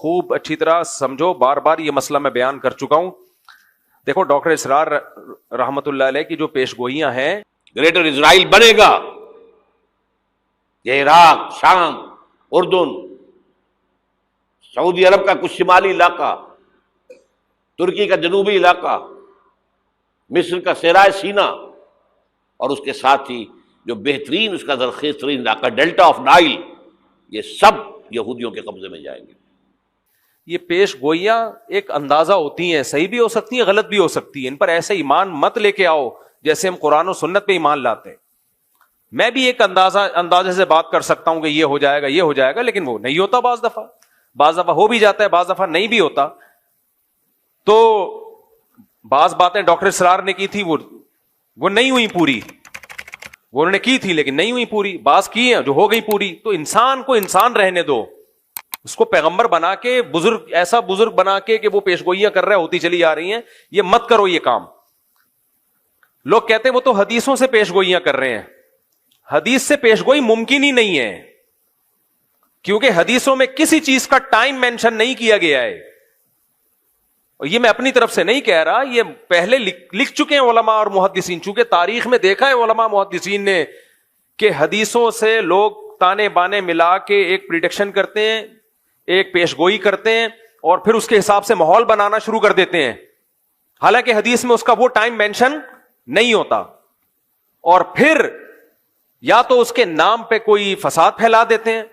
خوب اچھی طرح سمجھو, بار بار یہ مسئلہ میں بیان کر چکا ہوں. دیکھو ڈاکٹر اسرار رحمت اللہ علیہ کی جو پیش گوئیاں ہیں, گریٹر اسرائیل بنے گا, یہ عراق, شام, اردن, سعودی عرب کا کچھ شمالی علاقہ, ترکی کا جنوبی علاقہ, مصر کا صحرائے سینا, اور اس کے ساتھ ہی جو بہترین اس کا زرخیز ترین علاقہ ڈیلٹا آف نائل, یہ سب یہودیوں کے قبضے میں جائیں گے. یہ پیش گوئیاں ایک اندازہ ہوتی ہیں, صحیح بھی ہو سکتی ہیں, غلط بھی ہو سکتی ہیں. ان پر ایسے ایمان مت لے کے آؤ جیسے ہم قرآن و سنت پہ ایمان لاتے ہیں. میں بھی ایک اندازے سے بات کر سکتا ہوں کہ یہ ہو جائے گا, یہ ہو جائے گا, لیکن وہ نہیں ہوتا. بعض دفعہ ہو بھی جاتا ہے, بعض دفعہ نہیں بھی ہوتا. تو بعض باتیں ڈاکٹر اسرار نے کی تھی وہ نہیں ہوئی پوری, وہ انہوں نے کی تھی لیکن نہیں ہوئی پوری. بعض کی ہیں جو ہو گئی پوری. تو انسان کو انسان رہنے دو, اس کو پیغمبر بنا کے, بزرگ ایسا بزرگ بنا کے کہ وہ پیش گوئیاں کر رہے ہوتی چلی آ رہی ہیں, یہ مت کرو یہ کام. لوگ کہتے ہیں وہ تو حدیثوں سے پیش گوئیاں کر رہے ہیں. حدیث سے پیش گوئی ممکن ہی نہیں ہے, کیونکہ حدیثوں میں کسی چیز کا ٹائم مینشن نہیں کیا گیا ہے. اور یہ میں اپنی طرف سے نہیں کہہ رہا, یہ پہلے لکھ چکے ہیں علماء اور محدثین. چونکہ تاریخ میں دیکھا ہے علماء محدثین نے کہ حدیثوں سے لوگ تانے بانے ملا کے ایک پریڈکشن کرتے ہیں, ایک پیش گوئی کرتے ہیں, اور پھر اس کے حساب سے ماحول بنانا شروع کر دیتے ہیں, حالانکہ حدیث میں اس کا وہ ٹائم مینشن نہیں ہوتا. اور پھر یا تو اس کے نام پہ کوئی فساد پھیلا دیتے ہیں,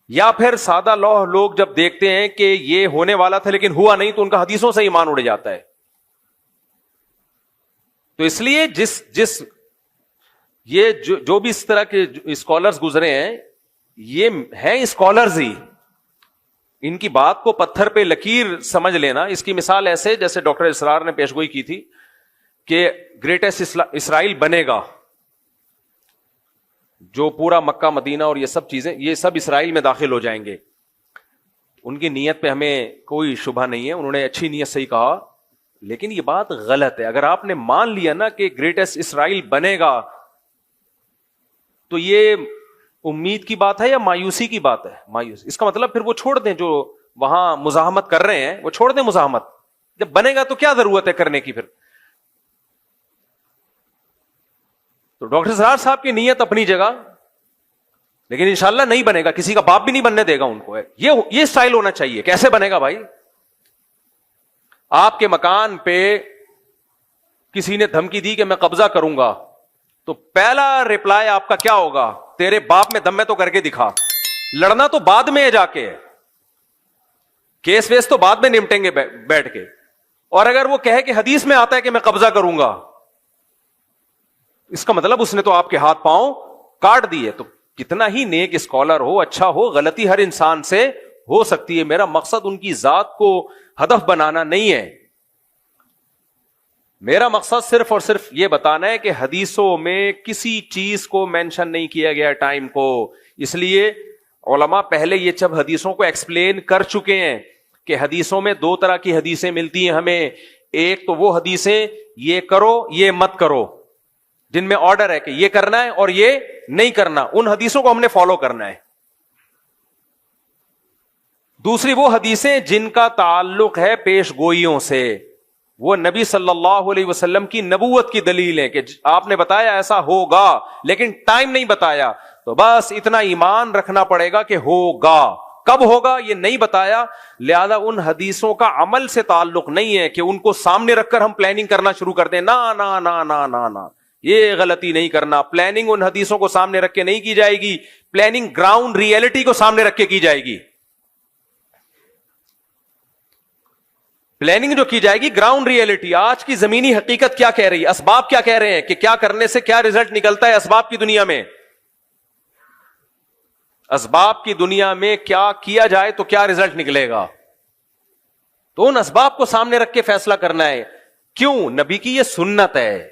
یا پھر سادہ لوگ جب دیکھتے ہیں کہ یہ ہونے والا تھا لیکن ہوا نہیں, تو ان کا حدیثوں سے ایمان اڑ جاتا ہے. تو اس لیے یہ جو بھی اس طرح کے اسکالرز گزرے ہیں, یہ ہیں اسکالرز ہی, ان کی بات کو پتھر پہ لکیر سمجھ لینا. اس کی مثال ایسے جیسے ڈاکٹر اسرار نے پیش گوئی کی تھی کہ گریٹسٹ اسرائیل بنے گا, جو پورا مکہ مدینہ اور یہ سب چیزیں, یہ سب اسرائیل میں داخل ہو جائیں گے. ان کی نیت پہ ہمیں کوئی شبہ نہیں ہے, انہوں نے اچھی نیت سے ہی کہا, لیکن یہ بات غلط ہے. اگر آپ نے مان لیا نا کہ گریٹسٹ اسرائیل بنے گا, تو یہ امید کی بات ہے یا مایوسی کی بات ہے؟ مایوس. اس کا مطلب پھر وہ چھوڑ دیں, جو وہاں مزاحمت کر رہے ہیں وہ چھوڑ دیں مزاحمت. جب بنے گا تو کیا ضرورت ہے کرنے کی پھر؟ تو ڈاکٹر اسرار صاحب کی نیت اپنی جگہ, لیکن انشاءاللہ نہیں بنے گا, کسی کا باپ بھی نہیں بننے دے گا ان کو. یہ سٹائل ہونا چاہیے. کیسے بنے گا بھائی؟ آپ کے مکان پہ کسی نے دھمکی دی کہ میں قبضہ کروں گا, تو پہلا ریپلائی آپ کا کیا ہوگا؟ تیرے باپ میں دم میں تو کر کے دکھا. لڑنا تو بعد میں جا کے, کیس ویس تو بعد میں نمٹیں گے بیٹھ کے. اور اگر وہ کہے کہ حدیث میں آتا ہے کہ میں قبضہ کروں گا, اس کا مطلب اس نے تو آپ کے ہاتھ پاؤں کاٹ دیے. تو کتنا ہی نیک اسکالر ہو, اچھا ہو, غلطی ہر انسان سے ہو سکتی ہے. میرا مقصد ان کی ذات کو ہدف بنانا نہیں ہے. میرا مقصد صرف اور صرف یہ بتانا ہے کہ حدیثوں میں کسی چیز کو مینشن نہیں کیا گیا ٹائم کو. اس لیے علماء پہلے یہ سب حدیثوں کو ایکسپلین کر چکے ہیں کہ حدیثوں میں دو طرح کی حدیثیں ملتی ہیں ہمیں. ایک تو وہ حدیثیں یہ کرو یہ مت کرو, جن میں آرڈر ہے کہ یہ کرنا ہے اور یہ نہیں کرنا, ان حدیثوں کو ہم نے فالو کرنا ہے. دوسری وہ حدیثیں جن کا تعلق ہے پیش گوئیوں سے, وہ نبی صلی اللہ علیہ وسلم کی نبوت کی دلیل ہے کہ آپ نے بتایا ایسا ہوگا لیکن ٹائم نہیں بتایا, تو بس اتنا ایمان رکھنا پڑے گا کہ ہوگا. کب ہوگا یہ نہیں بتایا, لہذا ان حدیثوں کا عمل سے تعلق نہیں ہے کہ ان کو سامنے رکھ کر ہم پلاننگ کرنا شروع کر دیں. نا نا نا نا نا نا, یہ غلطی نہیں کرنا. پلاننگ ان حدیثوں کو سامنے رکھ کے نہیں کی جائے گی, پلاننگ گراؤنڈ ریئلٹی کو سامنے رکھ کے کی جائے گی. پلاننگ جو کی جائے گی گراؤنڈ ریئلٹی, آج کی زمینی حقیقت کیا کہہ رہی ہے, اسباب کیا کہہ رہے ہیں کہ کیا کرنے سے کیا رزلٹ نکلتا ہے اسباب کی دنیا میں. اسباب کی دنیا میں کیا کیا جائے تو کیا رزلٹ نکلے گا, تو ان اسباب کو سامنے رکھ کے فیصلہ کرنا ہے. کیوں؟ نبی کی یہ سنت ہے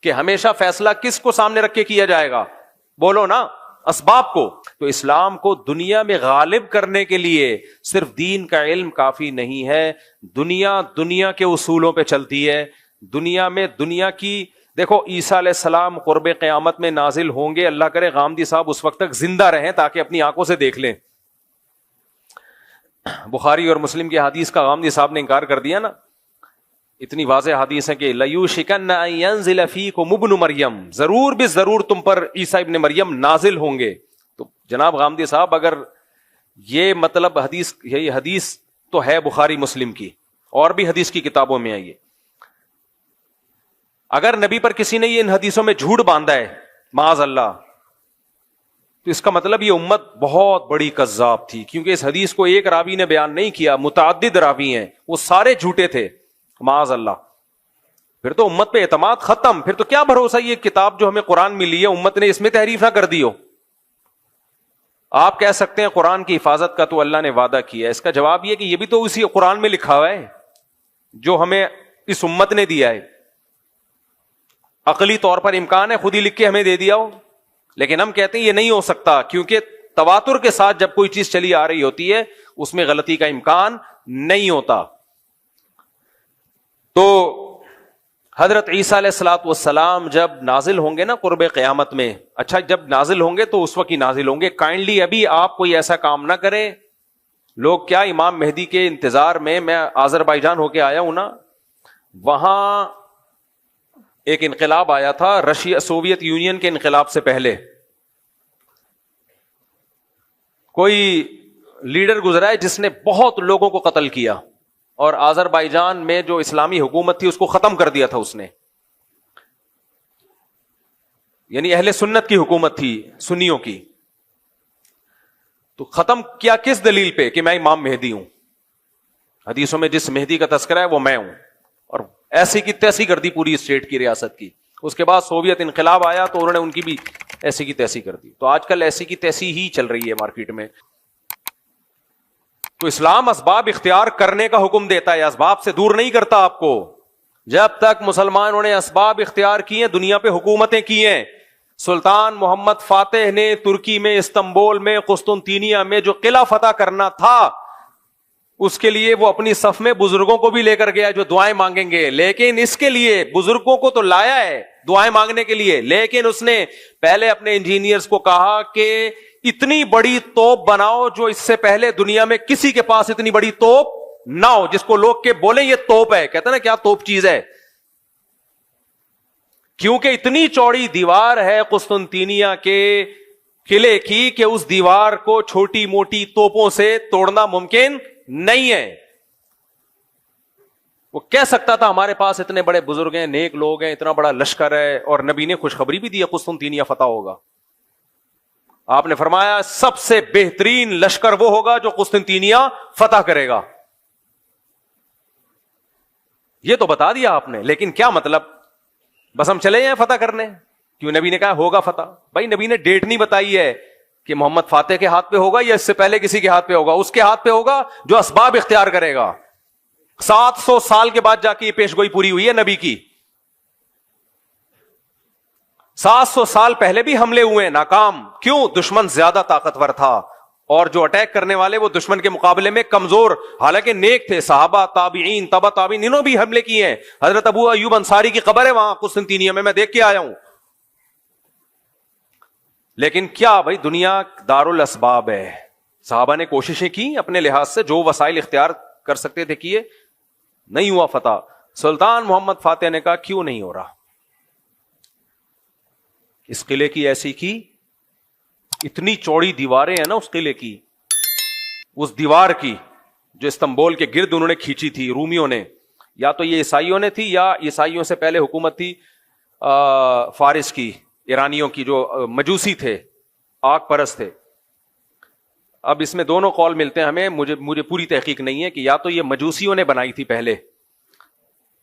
کہ ہمیشہ فیصلہ کس کو سامنے رکھ کے کیا جائے گا؟ بولو نا, اسباب کو. تو اسلام کو دنیا میں غالب کرنے کے لیے صرف دین کا علم کافی نہیں ہے. دنیا کے اصولوں پہ چلتی ہے. دنیا میں دنیا کی, دیکھو عیسیٰ علیہ السلام قرب قیامت میں نازل ہوں گے, اللہ کرے غامدی صاحب اس وقت تک زندہ رہیں تاکہ اپنی آنکھوں سے دیکھ لیں. بخاری اور مسلم کی حدیث کا غامدی صاحب نے انکار کر دیا نا. اتنی واضح حدیث ہے کہ لَيُوشِكَنَّ أَن يَنزِلَ فِيكُمُ ابْنُ مَرْيَم، ضرور بھی ضرور تم پر عیسیٰ ابن مریم نازل ہوں گے. تو جناب غامدی صاحب اگر یہ مطلب حدیث، یہی حدیث تو ہے بخاری مسلم کی اور بھی حدیث کی کتابوں میں آئی ہے، اگر نبی پر کسی نے یہ ان حدیثوں میں جھوٹ باندھا ہے معاذ اللہ، تو اس کا مطلب یہ امت بہت بڑی کذاب تھی، کیونکہ اس حدیث کو ایک راوی نے بیان نہیں کیا، متعدد راوی ہیں، وہ سارے جھوٹے تھے معاذ اللہ. پھر تو امت پہ اعتماد ختم. پھر تو کیا بھروسہ یہ کتاب جو ہمیں قرآن ملی ہے امت نے اس میں تحریف نہ کر دی ہو. آپ کہہ سکتے ہیں قرآن کی حفاظت کا تو اللہ نے وعدہ کیا ہے، اس کا جواب یہ کہ یہ بھی تو اسی قرآن میں لکھا ہوا ہے جو ہمیں اس امت نے دیا ہے. عقلی طور پر امکان ہے خود ہی لکھ کے ہمیں دے دیا ہو، لیکن ہم کہتے ہیں یہ نہیں ہو سکتا، کیونکہ تواتر کے ساتھ جب کوئی چیز چلی آ رہی ہوتی ہے اس میں غلطی کا امکان نہیں ہوتا. تو حضرت عیسیٰ علیہ الصلوۃ والسلام جب نازل ہوں گے نا قرب قیامت میں، اچھا جب نازل ہوں گے تو اس وقت ہی نازل ہوں گے. کائنڈلی ابھی آپ کوئی ایسا کام نہ کریں. لوگ کیا امام مہدی کے انتظار میں آذربائیجان ہو کے آیا ہوں نا، وہاں ایک انقلاب آیا تھا رشیا سوویت یونین کے انقلاب سے پہلے. کوئی لیڈر گزرا ہے جس نے بہت لوگوں کو قتل کیا، اور آذربائیجان میں جو اسلامی حکومت تھی اس کو ختم کر دیا تھا اس نے. یعنی اہل سنت کی حکومت تھی، سنیوں کی. تو ختم کیا کس دلیل پہ؟ کہ میں امام مہدی ہوں. حدیثوں میں جس مہدی کا تذکرہ ہے وہ میں ہوں، اور ایسی کی تیسی کر دی پوری اسٹیٹ کی، ریاست کی. اس کے بعد سوویت انقلاب آیا تو انہوں نے ان کی بھی ایسی کی تیسی کر دی. تو آج کل ایسی کی تیسی ہی چل رہی ہے مارکیٹ میں. تو اسلام اسباب اختیار کرنے کا حکم دیتا ہے، اسباب سے دور نہیں کرتا آپ کو. جب تک مسلمانوں نے اسباب اختیار کیے، دنیا پہ حکومتیں کی ہیں. سلطان محمد فاتح نے ترکی میں، استنبول میں، قسطنطینیہ میں جو قلعہ فتح کرنا تھا اس کے لیے وہ اپنی صف میں بزرگوں کو بھی لے کر گیا جو دعائیں مانگیں گے. لیکن اس کے لیے بزرگوں کو تو لایا ہے دعائیں مانگنے کے لیے، لیکن اس نے پہلے اپنے انجینئرز کو کہا کہ اتنی بڑی توپ بناؤ جو اس سے پہلے دنیا میں کسی کے پاس اتنی بڑی توپ نہ ہو، جس کو لوگ کے بولیں یہ توپ ہے. کہتے ہیں نا کیا توپ چیز ہے، کیونکہ اتنی چوڑی دیوار ہے قسطنطینیہ کے قلعے کی کہ اس دیوار کو چھوٹی موٹی توپوں سے توڑنا ممکن نہیں ہے. وہ کہہ سکتا تھا ہمارے پاس اتنے بڑے بزرگ ہیں، نیک لوگ ہیں، اتنا بڑا لشکر ہے، اور نبی نے خوشخبری بھی دی ہے قسطنطینیہ فتح ہوگا. آپ نے فرمایا سب سے بہترین لشکر وہ ہوگا جو قسطنطینیہ فتح کرے گا. یہ تو بتا دیا آپ نے، لیکن کیا مطلب؟ بس ہم چلے جائیں فتح کرنے؟ کیوں نبی نے کہا ہوگا فتح. بھائی نبی نے ڈیٹ نہیں بتائی ہے کہ محمد فاتح کے ہاتھ پہ ہوگا یا اس سے پہلے کسی کے ہاتھ پہ ہوگا. اس کے ہاتھ پہ ہوگا جو اسباب اختیار کرے گا. 700 سال کے بعد جا کے یہ پیش گوئی پوری ہوئی ہے نبی کی. 700 سال پہلے بھی حملے ہوئے ناکام. کیوں؟ دشمن زیادہ طاقتور تھا، اور جو اٹیک کرنے والے وہ دشمن کے مقابلے میں کمزور، حالانکہ نیک تھے. صحابہ، تابعین، تبع تابعین، انہوں بھی حملے کیے ہیں. حضرت ابو ایوب انصاری کی قبر ہے وہاں قسطنطینیہ میں دیکھ کے آیا ہوں. لیکن کیا بھائی دنیا دار الاسباب ہے. صحابہ نے کوششیں کی اپنے لحاظ سے، جو وسائل اختیار کر سکتے تھے کیے، نہیں ہوا فتح. سلطان محمد فاتح نے کہا کیوں نہیں ہو رہا؟ اس قلعے کی ایسی کی، اتنی چوڑی دیواریں ہیں نا اس قلعے کی، اس دیوار کی جو استنبول کے گرد انہوں نے کھینچی تھی رومیوں نے، یا تو یہ عیسائیوں نے تھی یا عیسائیوں سے پہلے حکومت تھی فارس کی، ایرانیوں کی، جو مجوسی تھے، آگ پرست تھے. اب اس میں دونوں قول ملتے ہیں ہمیں، مجھے پوری تحقیق نہیں ہے کہ یا تو یہ مجوسیوں نے بنائی تھی پہلے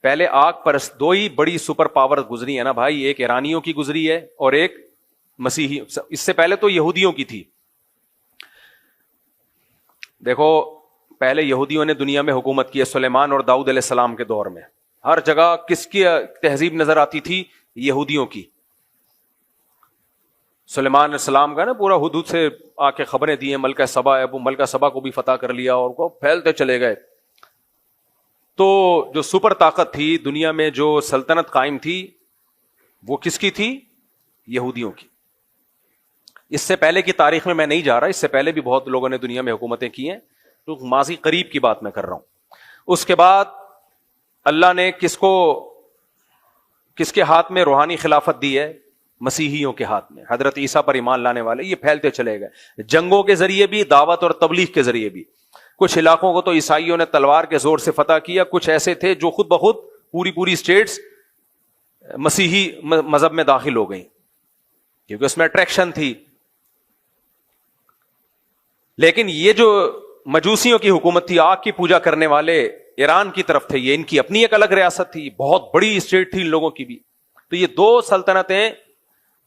آگ پرست. دو ہی بڑی سپر پاور گزری ہے نا بھائی، ایک ایرانیوں کی گزری ہے اور ایک مسیحی. اس سے پہلے تو یہودیوں کی تھی. دیکھو پہلے یہودیوں نے دنیا میں حکومت کی ہے، سلیمان اور داؤد علیہ السلام کے دور میں. ہر جگہ کس کی تہذیب نظر آتی تھی؟ یہودیوں کی. سلیمان علیہ السلام کا نا پورا حدود سے آ کے خبریں دی ہیں، ملکہ سبا ہے، وہ ملکہ سبا کو بھی فتح کر لیا اور وہ پھیلتے چلے گئے. تو جو سپر طاقت تھی دنیا میں، جو سلطنت قائم تھی، وہ کس کی تھی؟ یہودیوں کی. اس سے پہلے کی تاریخ میں نہیں جا رہا، اس سے پہلے بھی بہت لوگوں نے دنیا میں حکومتیں کی ہیں. تو ماضی قریب کی بات میں کر رہا ہوں. اس کے بعد اللہ نے کس کے ہاتھ میں روحانی خلافت دی ہے؟ مسیحیوں کے ہاتھ میں. حضرت عیسیٰ پر ایمان لانے والے یہ پھیلتے چلے گئے, جنگوں کے ذریعے بھی, دعوت اور تبلیغ کے ذریعے بھی. کچھ علاقوں کو تو عیسائیوں نے تلوار کے زور سے فتح کیا, کچھ ایسے تھے جو خود بخود پوری اسٹیٹس مسیحی مذہب میں داخل ہو گئیں کیونکہ اس میں اٹریکشن تھی. لیکن یہ جو مجوسیوں کی حکومت تھی, آگ کی پوجا کرنے والے ایران کی طرف تھے, یہ ان کی اپنی ایک الگ ریاست تھی, بہت بڑی اسٹیٹ تھی ان لوگوں کی بھی. تو یہ دو سلطنتیں,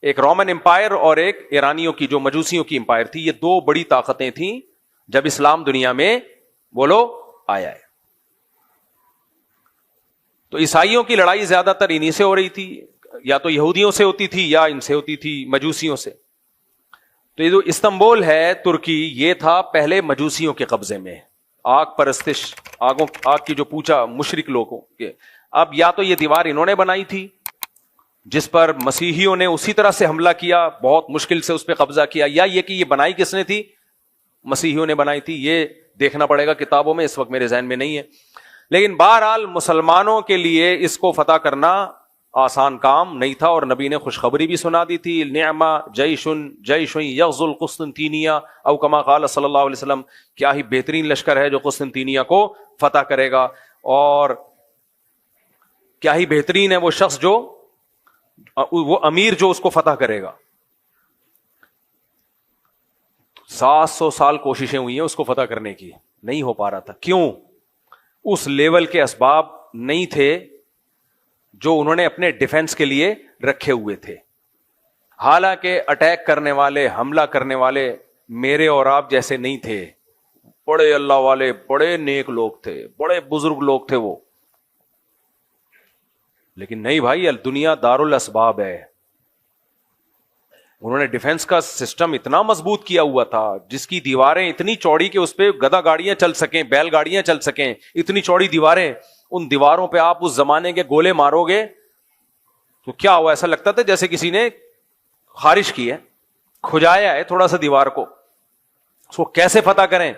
ایک رومن امپائر اور ایک ایرانیوں کی جو مجوسیوں کی امپائر تھی, یہ دو بڑی طاقتیں تھیں جب اسلام دنیا میں بولو آیا ہے. تو عیسائیوں کی لڑائی زیادہ تر انہی سے ہو رہی تھی, یا تو یہودیوں سے ہوتی تھی یا ان سے ہوتی تھی مجوسیوں سے. تو یہ جو استنبول ہے ترکی, یہ تھا پہلے مجوسیوں کے قبضے میں, آگ پرستش, آگ کی جو پوجا مشرک لوگوں کے. اب یا تو یہ دیوار انہوں نے بنائی تھی جس پر مسیحیوں نے اسی طرح سے حملہ کیا, بہت مشکل سے اس پہ قبضہ کیا, یا یہ کہ یہ بنائی کس نے تھی؟ مسیحیوں نے بنائی تھی. یہ دیکھنا پڑے گا کتابوں میں, اس وقت میرے ذہن میں نہیں ہے. لیکن بہرحال مسلمانوں کے لیے اس کو فتح کرنا آسان کام نہیں تھا, اور نبی نے خوشخبری بھی سنا دی تھی, نعما جیش یغزو القسطنطینیہ او کما قال صلی اللہ علیہ وسلم, کیا ہی بہترین لشکر ہے جو قسطنطینیہ کو فتح کرے گا, اور کیا ہی بہترین ہے وہ شخص جو, وہ امیر جو اس کو فتح کرے گا. 700 سال کوششیں ہوئی ہیں اس کو فتح کرنے کی, نہیں ہو پا رہا تھا. کیوں؟ اس لیول کے اسباب نہیں تھے جو انہوں نے اپنے ڈیفنس کے لیے رکھے ہوئے تھے. حالانکہ اٹیک کرنے والے, حملہ کرنے والے میرے اور آپ جیسے نہیں تھے, بڑے اللہ والے, بڑے نیک لوگ تھے, بڑے بزرگ لوگ تھے وہ. لیکن نہیں بھائی, دنیا دار الاسباب ہے. انہوں نے ڈیفنس کا سسٹم اتنا مضبوط کیا ہوا تھا, جس کی دیواریں اتنی چوڑی کہ اس پہ گدا گاڑیاں چل سکیں, بیل گاڑیاں چل سکیں, اتنی چوڑی دیواریں. ان دیواروں پہ آپ اس زمانے کے گولے مارو گے تو کیا ہوا, ایسا لگتا تھا جیسے کسی نے خارش کی ہے, کھجایا ہے تھوڑا سا دیوار کو. اس کو کیسے فتح کریں؟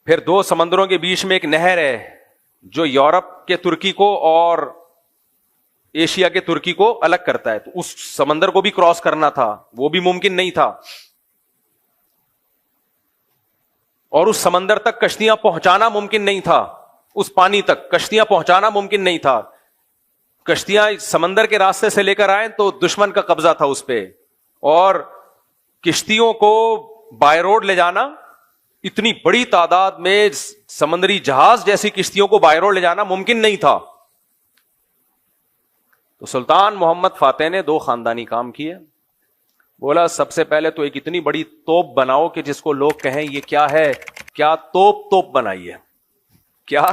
پھر 2 سمندروں کے بیچ میں ایک نہر ہے جو یورپ کے ترکی کو اور ایشیا کے ترکی کو الگ کرتا ہے, تو اس سمندر کو بھی کراس کرنا تھا, وہ بھی ممکن نہیں تھا. اور اس سمندر تک کشتیاں پہنچانا ممکن نہیں تھا, اس پانی تک کشتیاں پہنچانا ممکن نہیں تھا. کشتیاں سمندر کے راستے سے لے کر آئیں تو دشمن کا قبضہ تھا اس پہ, اور کشتیوں کو بائی روڈ لے جانا, اتنی بڑی تعداد میں سمندری جہاز جیسی کشتیوں کو بائی روڈ لے جانا ممکن نہیں تھا. تو سلطان محمد فاتح نے 2 خاندانی کام کیے. بولا سب سے پہلے تو ایک اتنی بڑی توپ بناؤ کہ جس کو لوگ کہیں یہ کیا ہے, کیا توپ بنائی ہے, کیا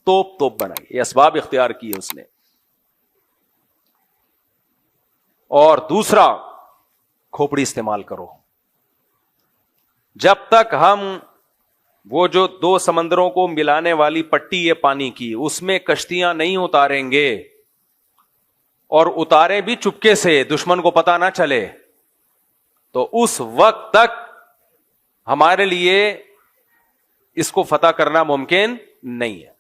توپ بنائی. یہ اسباب اختیار کیے اس نے. اور دوسرا, کھوپڑی استعمال کرو. جب تک ہم وہ جو 2 سمندروں کو ملانے والی پٹی ہے پانی کی, اس میں کشتیاں نہیں اتاریں گے, اور اتارے بھی چپکے سے, دشمن کو پتا نہ چلے, تو اس وقت تک ہمارے لیے اس کو فتح کرنا ممکن نہیں ہے.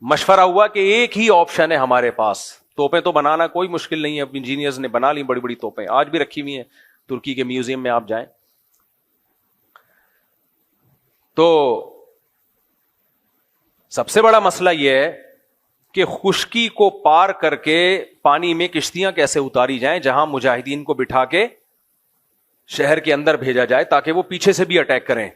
مشورہ ہوا کہ ایک ہی آپشن ہے ہمارے پاس, توپیں تو بنانا کوئی مشکل نہیں ہے, اب انجینئرز نے بنا لی بڑی بڑی توپیں, آج بھی رکھی ہوئی ہیں ترکی کے میوزیم میں آپ جائیں. تو سب سے بڑا مسئلہ یہ ہے کہ خشکی کو پار کر کے پانی میں کشتیاں کیسے اتاری جائیں, جہاں مجاہدین کو بٹھا کے شہر کے اندر بھیجا جائے تاکہ وہ پیچھے سے بھی اٹیک کریں.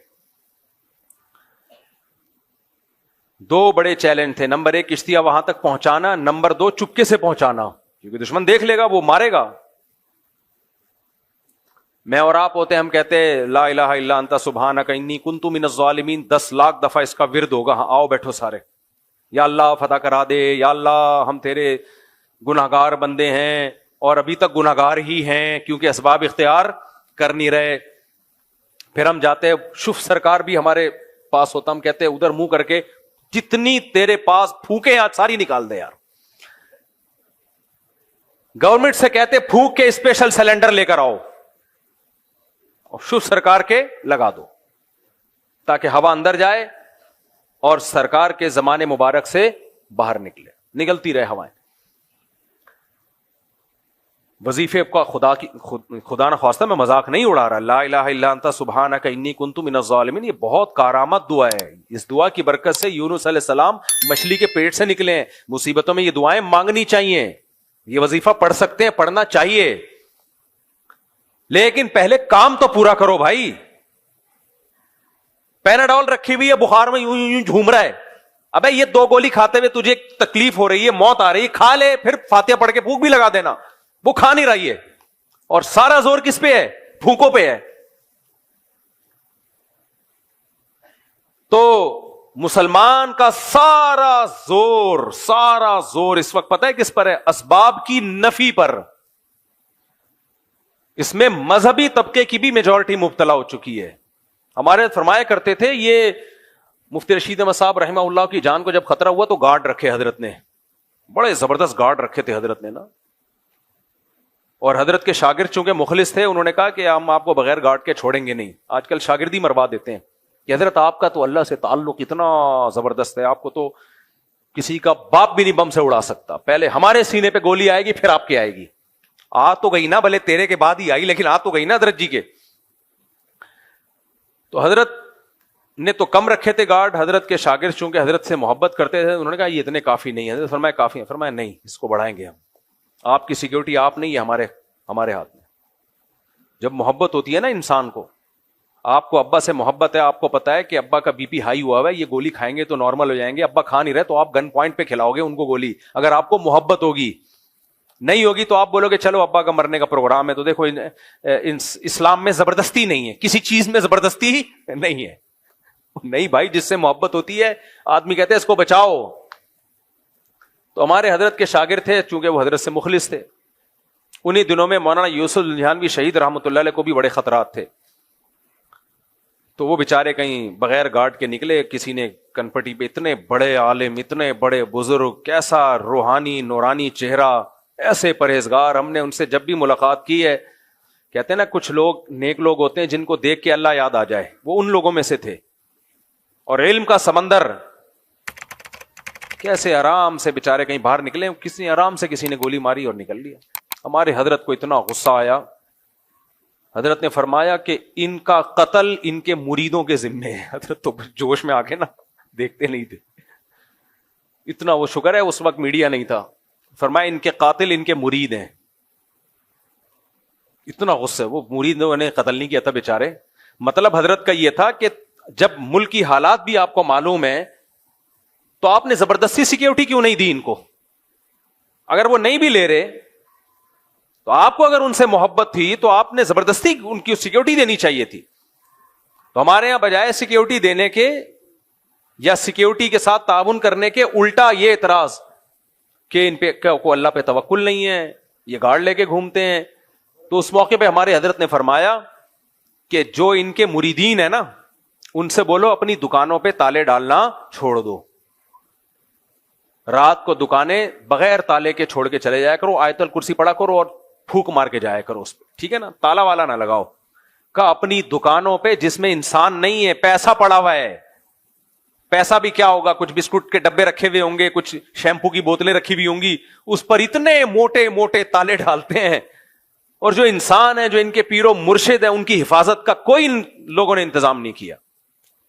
2 بڑے چیلنج تھے. نمبر 1 کشتیاں وہاں تک پہنچانا, نمبر 2 چپکے سے پہنچانا, کیونکہ دشمن دیکھ لے گا, وہ مارے گا. میں اور آپ ہوتے ہم کہتے لا الہ الا انت سبحانک انی کنت من الظالمین, 10 لاکھ دفعہ اس کا ورد ہوگا. ہاں آؤ بیٹھو سارے, یا اللہ فتح کرا دے, یا اللہ ہم تیرے گناہگار بندے ہیں, اور ابھی تک گناہگار ہی ہیں کیونکہ اسباب اختیار کر نہیں رہے. پھر ہم جاتے, شف سرکار بھی ہمارے پاس ہوتا, ہم کہتے ادھر منہ کر کے جتنی تیرے پاس پھونکے آج ساری نکال دے یار. گورنمنٹ سے کہتے پھونک کے اسپیشل سلنڈر لے کر آؤ, اور شو سرکار کے لگا دو تاکہ ہوا اندر جائے اور سرکار کے زمانے مبارک سے باہر نکلتی رہے ہوائیں. وظیفے کا خدا نہ خواستہ میں مذاق نہیں اڑا رہا. لا الہ الا انت سبحانک انی کنت من الظالمین، یہ بہت کارآمد دعا ہے. اس دعا کی برکت سے یونس علیہ السلام مچھلی کے پیٹ سے نکلے ہیں. مصیبتوں میں یہ دعائیں مانگنی چاہیے. یہ وظیفہ پڑھ سکتے ہیں، پڑھنا چاہیے، لیکن پہلے کام تو پورا کرو بھائی. پیناڈول رکھی ہوئی ہے، بخار میں یوں یوں جھوم رہا ہے. ابے یہ 2 گولی کھاتے ہوئے تجھے تکلیف ہو رہی ہے، موت آ رہی ہے، کھا لے، پھر فاتحہ پڑھ کے پھونک بھی لگا دینا. وہ کھا نہیں رہی ہے اور سارا زور کس پہ ہے؟ پھونکوں پہ ہے. تو مسلمان کا سارا زور اس وقت پتہ ہے کس پر ہے؟ اسباب کی نفی پر. اس میں مذہبی طبقے کی بھی میجورٹی مبتلا ہو چکی ہے. ہمارے فرمایا کرتے تھے، یہ مفتی رشید احمد صاحب رحمہ اللہ کی جان کو جب خطرہ ہوا تو گارڈ رکھے حضرت نے، بڑے زبردست گارڈ رکھے تھے حضرت نے نا. اور حضرت کے شاگرد چونکہ مخلص تھے، انہوں نے کہا کہ ہم آپ کو بغیر گارڈ کے چھوڑیں گے نہیں. آج کل شاگردی مروا دیتے ہیں کہ حضرت آپ کا تو اللہ سے تعلق اتنا زبردست ہے، آپ کو تو کسی کا باپ بھی نہیں بم سے اڑا سکتا. پہلے ہمارے سینے پہ گولی آئے گی پھر آپ کے آئے گی. آ تو گئی نا، بھلے تیرے کے بعد ہی آئی لیکن آ تو گئی نا حضرت جی کے. تو حضرت نے تو کم رکھے تھے گارڈ. حضرت کے شاگرد چونکہ حضرت سے محبت کرتے تھے، انہوں نے کہا یہ اتنے کافی نہیں ہے. حضرت فرمایا کافی ہیں. فرمایا نہیں، اس کو بڑھائیں گے ہم. آپ کی سیکیورٹی آپ نہیں ہے، ہمارے ہاتھ میں. جب محبت ہوتی ہے نا انسان کو، آپ کو ابا سے محبت ہے، آپ کو پتا ہے کہ ابا کا بی پی ہائی ہوا ہے، یہ گولی کھائیں گے تو نارمل ہو جائیں گے. ابا کھا نہیں رہے تو آپ گن پوائنٹ پہ کھلاؤ گے ان کو گولی. اگر آپ کو محبت ہوگی، نہیں ہوگی تو آپ بولو گے چلو ابا کا مرنے کا پروگرام ہے. تو دیکھو اسلام میں زبردستی نہیں ہے، کسی چیز میں زبردستی نہیں ہے. نہیں بھائی، جس سے محبت ہوتی ہے آدمی کہتے ہیں اس کو بچاؤ. تو ہمارے حضرت کے شاگرد تھے، چونکہ وہ حضرت سے مخلص تھے. انہی دنوں میں مولانا یوسف الجھانوی شہید رحمۃ اللہ علیہ کو بھی بڑے خطرات تھے. تو وہ بےچارے کہیں بغیر گارڈ کے نکلے. کسی نے کنپٹی پہ، اتنے بڑے عالم، اتنے بڑے بزرگ، کیسا روحانی نورانی چہرہ، ایسے پرہیزگار. ہم نے ان سے جب بھی ملاقات کی ہے، کہتے ہیں نا کچھ لوگ نیک لوگ ہوتے ہیں جن کو دیکھ کے اللہ یاد آ جائے، وہ ان لوگوں میں سے تھے. اور علم کا سمندر، کیسے آرام سے بےچارے کہیں باہر نکلے، کسی آرام سے کسی نے گولی ماری اور نکل لیا. ہمارے حضرت کو اتنا غصہ آیا، حضرت نے فرمایا کہ ان کا قتل ان کے مریدوں کے ذمے ہے. حضرت تو جوش میں آ کے نا دیکھتے نہیں تھے. اتنا وہ شکر ہے اس وقت میڈیا نہیں تھا. فرمایا ان کے قاتل ان کے مرید ہیں. اتنا غصہ، وہ مریدوں نے قتل نہیں کیا تھا بیچارے. مطلب حضرت کا یہ تھا کہ جب ملکی حالات بھی آپ کو معلوم ہے تو آپ نے زبردستی سیکیورٹی کیوں نہیں دی ان کو؟ اگر وہ نہیں بھی لے رہے تو آپ کو اگر ان سے محبت تھی تو آپ نے زبردستی ان کی سیکیورٹی دینی چاہیے تھی. تو ہمارے یہاں بجائے سیکیورٹی دینے کے یا سیکیورٹی کے ساتھ تعاون کرنے کے، الٹا یہ اعتراض کہ ان پہ کو اللہ پہ توکل نہیں ہے، یہ گارڈ لے کے گھومتے ہیں. تو اس موقع پہ ہمارے حضرت نے فرمایا کہ جو ان کے مریدین ہیں نا، ان سے بولو اپنی دکانوں پہ تالے ڈالنا چھوڑ دو. رات کو دکانیں بغیر تالے کے چھوڑ کے چلے جایا کرو، آیت الکرسی پڑھا کرو اور پھونک مار کے جایا کرو اس پہ، ٹھیک ہے نا؟ تالا والا نہ لگاؤ. کہ اپنی دکانوں پہ جس میں انسان نہیں ہے، پیسہ پڑا ہوا ہے. پیسہ بھی کیا ہوگا، کچھ بسکٹ کے ڈبے رکھے ہوئے ہوں گے، کچھ شیمپو کی بوتلیں رکھی ہوئی ہوں گی، اس پر اتنے موٹے موٹے تالے ڈالتے ہیں. اور جو انسان ہے، جو ان کے پیر و مرشد ہیں، ان کی حفاظت کا کوئی لوگوں نے انتظام نہیں کیا.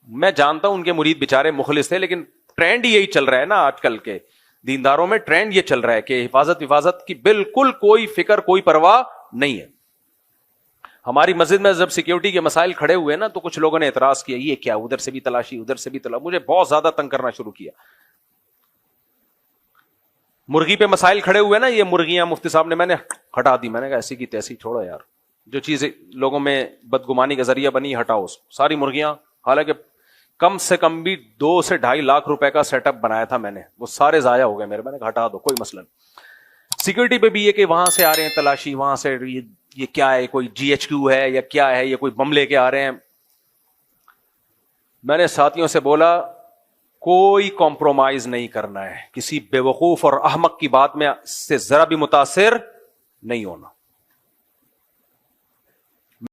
میں جانتا ہوں ان کے مرید بےچارے مخلص تھے، لیکن ٹرینڈ یہی چل رہا ہے نا آج کل کے دینداروں میں. ٹرینڈ یہ چل رہا ہے کہ حفاظت کی بالکل کوئی فکر، کوئی پرواہ نہیں ہے. ہماری مسجد میں جب سیکیورٹی کے مسائل کھڑے ہوئے نا تو کچھ لوگوں نے اعتراض کیا، یہ کیا، ادھر سے بھی تلاشی، ادھر سے بھی تلاشی. مجھے بہت زیادہ تنگ کرنا شروع کیا. مرغی پہ مسائل کھڑے ہوئے نا، یہ مرغیاں مفتی صاحب نے، میں نے ہٹا دی. میں نے کہا ایسی کی تیسی چھوڑو یار، جو چیز لوگوں میں بدگمانی کا ذریعہ بنی ہٹاؤ اس کو. ساری مرغیاں، حالانکہ کم سے کم بھی 2 سے 2.5 لاکھ روپے کا سیٹ اپ بنایا تھا میں نے، وہ سارے ضائع ہو گئے میرے. میں نے کہا ہٹا دو، کوئی مسئلہ نہیں. سیکورٹی پہ بھی یہ کہ وہاں سے آ رہے ہیں تلاشی، وہاں سے یہ کیا ہے، کوئی GHQ ہے یا کیا ہے، یہ کوئی بم لے کے آ رہے ہیں. میں نے ساتھیوں سے بولا کوئی کمپرومائز نہیں کرنا ہے، کسی بے وقوف اور احمق کی بات میں سے ذرا بھی متاثر نہیں ہونا.